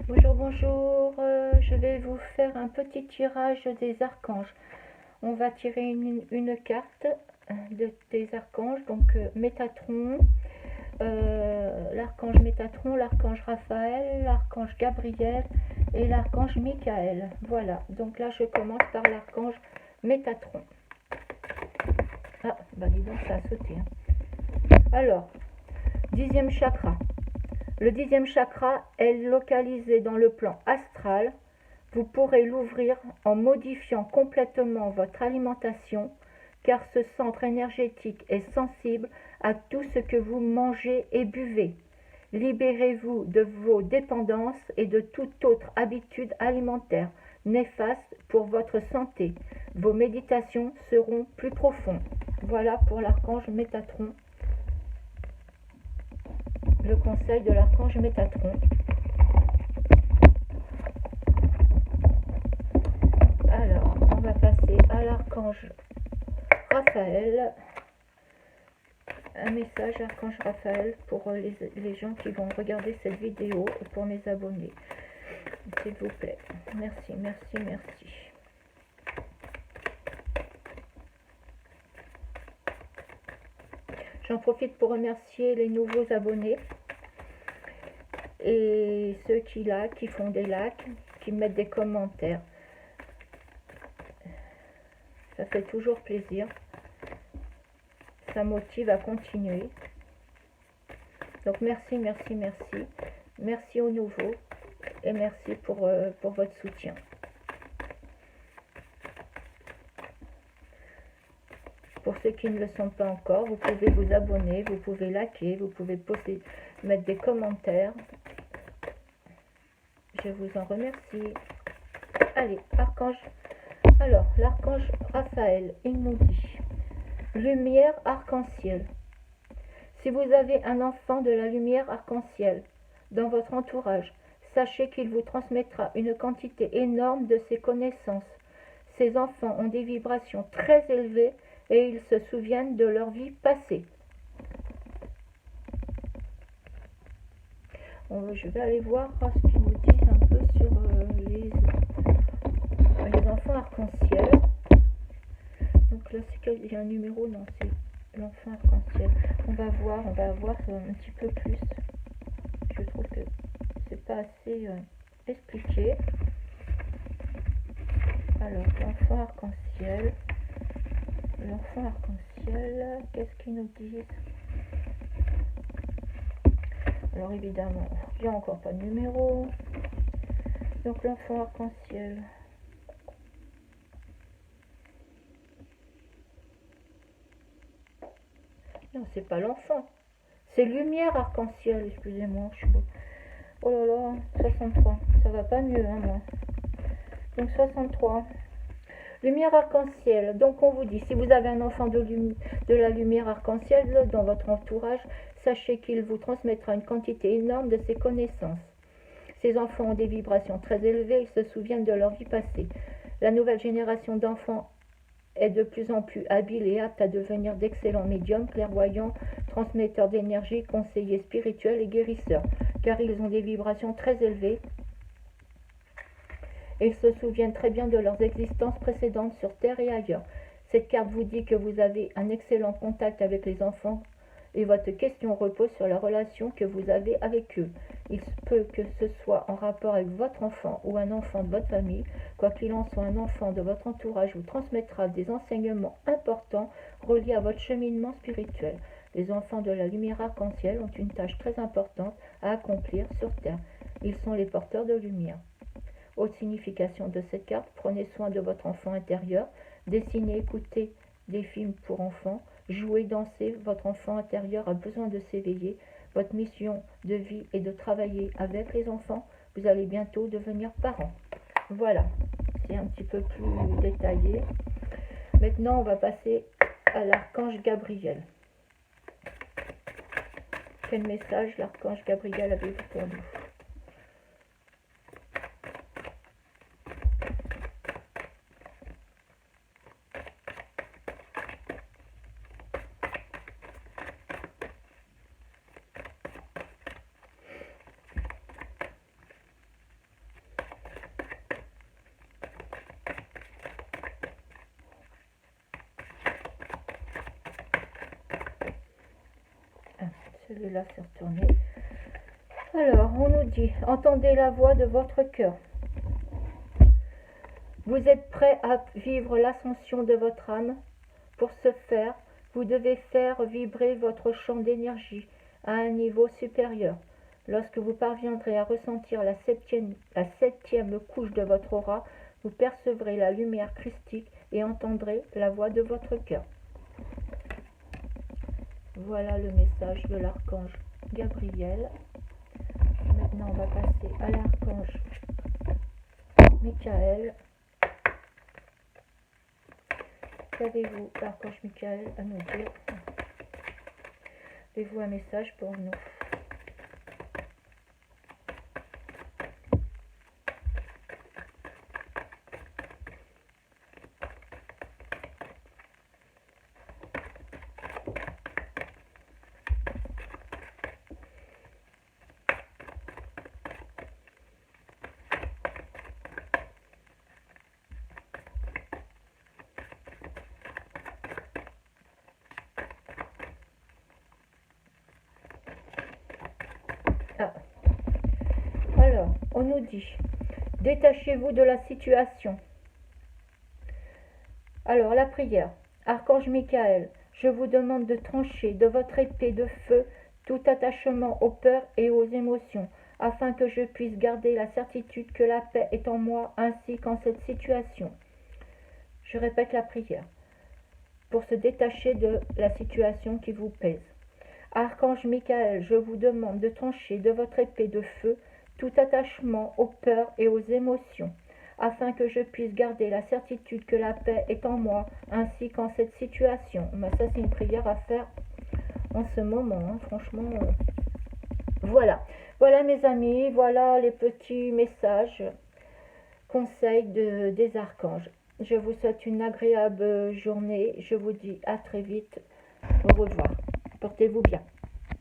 Bonjour, bonjour. Je vais vous faire un petit tirage des archanges. On va tirer une carte des archanges, donc Métatron, l'archange Métatron, l'archange Raphaël, l'archange Gabriel et l'archange Michael. Voilà, donc là je commence par l'archange Métatron. Ah, bah dis donc, ça a sauté. Alors, 10e chakra. Le 10e chakra est localisé dans le plan astral. Vous pourrez l'ouvrir en modifiant complètement votre alimentation, car ce centre énergétique est sensible à tout ce que vous mangez et buvez. Libérez-vous de vos dépendances et de toute autre habitude alimentaire néfaste pour votre santé. Vos méditations seront plus profondes. Voilà pour l'archange Métatron. Le conseil de l'archange Métatron. Alors, on va passer à l'archange Raphaël. Un message archange Raphaël pour les gens qui vont regarder cette vidéo et pour mes abonnés. S'il vous plaît. Merci, merci, merci. J'en profite pour remercier les nouveaux abonnés et ceux qui font des likes, qui mettent des commentaires. Ça fait toujours plaisir. Ça motive à continuer. Donc merci, merci, merci. Merci aux nouveaux et merci pour votre soutien. Pour ceux qui ne le sont pas encore, vous pouvez vous abonner, vous pouvez liker, vous pouvez mettre des commentaires. Je vous en remercie. Allez, archange. Alors, l'archange Raphaël, il nous dit lumière arc-en-ciel. Si vous avez un enfant de la lumière arc-en-ciel dans votre entourage, sachez qu'il vous transmettra une quantité énorme de ses connaissances. Ces enfants ont des vibrations très élevées et ils se souviennent de leur vie passée. Je vais aller voir ce qu'ils nous disent un peu sur les enfants arc-en-ciel. Donc là, il y a un numéro, non, c'est l'enfant arc-en-ciel. On va voir un petit peu plus. Je trouve que c'est pas assez expliqué. Alors, l'enfant arc-en-ciel. L'enfant arc-en-ciel, qu'est-ce qu'ils nous disent? Alors évidemment, il n'y a encore pas de numéro. Donc l'enfant arc-en-ciel. Non, c'est pas l'enfant. C'est lumière arc-en-ciel, excusez-moi. Je suis beau. Oh là là, 63. Ça va pas mieux, hein, moi. Donc 63. Lumière arc-en-ciel. Donc on vous dit, si vous avez un enfant de la lumière arc-en-ciel dans votre entourage, sachez qu'il vous transmettra une quantité énorme de ses connaissances. Ces enfants ont des vibrations très élevées, ils se souviennent de leur vie passée. La nouvelle génération d'enfants est de plus en plus habile et apte à devenir d'excellents médiums, clairvoyants, transmetteurs d'énergie, conseillers spirituels et guérisseurs, car ils ont des vibrations très élevées et ils se souviennent très bien de leurs existences précédentes sur Terre et ailleurs. Cette carte vous dit que vous avez un excellent contact avec les enfants et votre question repose sur la relation que vous avez avec eux. Il se peut que ce soit en rapport avec votre enfant ou un enfant de votre famille. Quoi qu'il en soit, un enfant de votre entourage vous transmettra des enseignements importants reliés à votre cheminement spirituel. Les enfants de la lumière arc-en-ciel ont une tâche très importante à accomplir sur Terre. Ils sont les porteurs de lumière. Autre signification de cette carte, prenez soin de votre enfant intérieur, dessinez, écoutez des films pour enfants, jouez, dansez, votre enfant intérieur a besoin de s'éveiller. Votre mission de vie est de travailler avec les enfants. Vous allez bientôt devenir parents. Voilà, c'est un petit peu plus détaillé. Maintenant, on va passer à l'archange Gabriel. Quel message l'archange Gabriel avez-vous pour nous? je vais la faire tourner. Alors, on nous dit, entendez la voix de votre cœur. Vous êtes prêt à vivre l'ascension de votre âme. Pour ce faire, vous devez faire vibrer votre champ d'énergie à un niveau supérieur. Lorsque vous parviendrez à ressentir la septième couche de votre aura, vous percevrez la lumière christique et entendrez la voix de votre cœur. Voilà le message de l'archange Gabriel. Maintenant, on va passer à l'archange Michael. Qu'avez-vous, l'archange Michael, à nous dire? Avez-vous un message pour nous? Ah. Alors, on nous dit, détachez-vous de la situation. Alors, la prière. Archange Michael, je vous demande de trancher de votre épée de feu tout attachement aux peurs et aux émotions, afin que je puisse garder la certitude que la paix est en moi ainsi qu'en cette situation. Je répète la prière. Pour se détacher de la situation qui vous pèse. Archange Michael, je vous demande de trancher de votre épée de feu tout attachement aux peurs et aux émotions, afin que je puisse garder la certitude que la paix est en moi, ainsi qu'en cette situation. Mais ça, c'est une prière à faire en ce moment, hein, franchement. Voilà. Voilà, mes amis, voilà les petits messages, conseils des archanges. Je vous souhaite une agréable journée. Je vous dis à très vite. Au revoir. Portez-vous bien.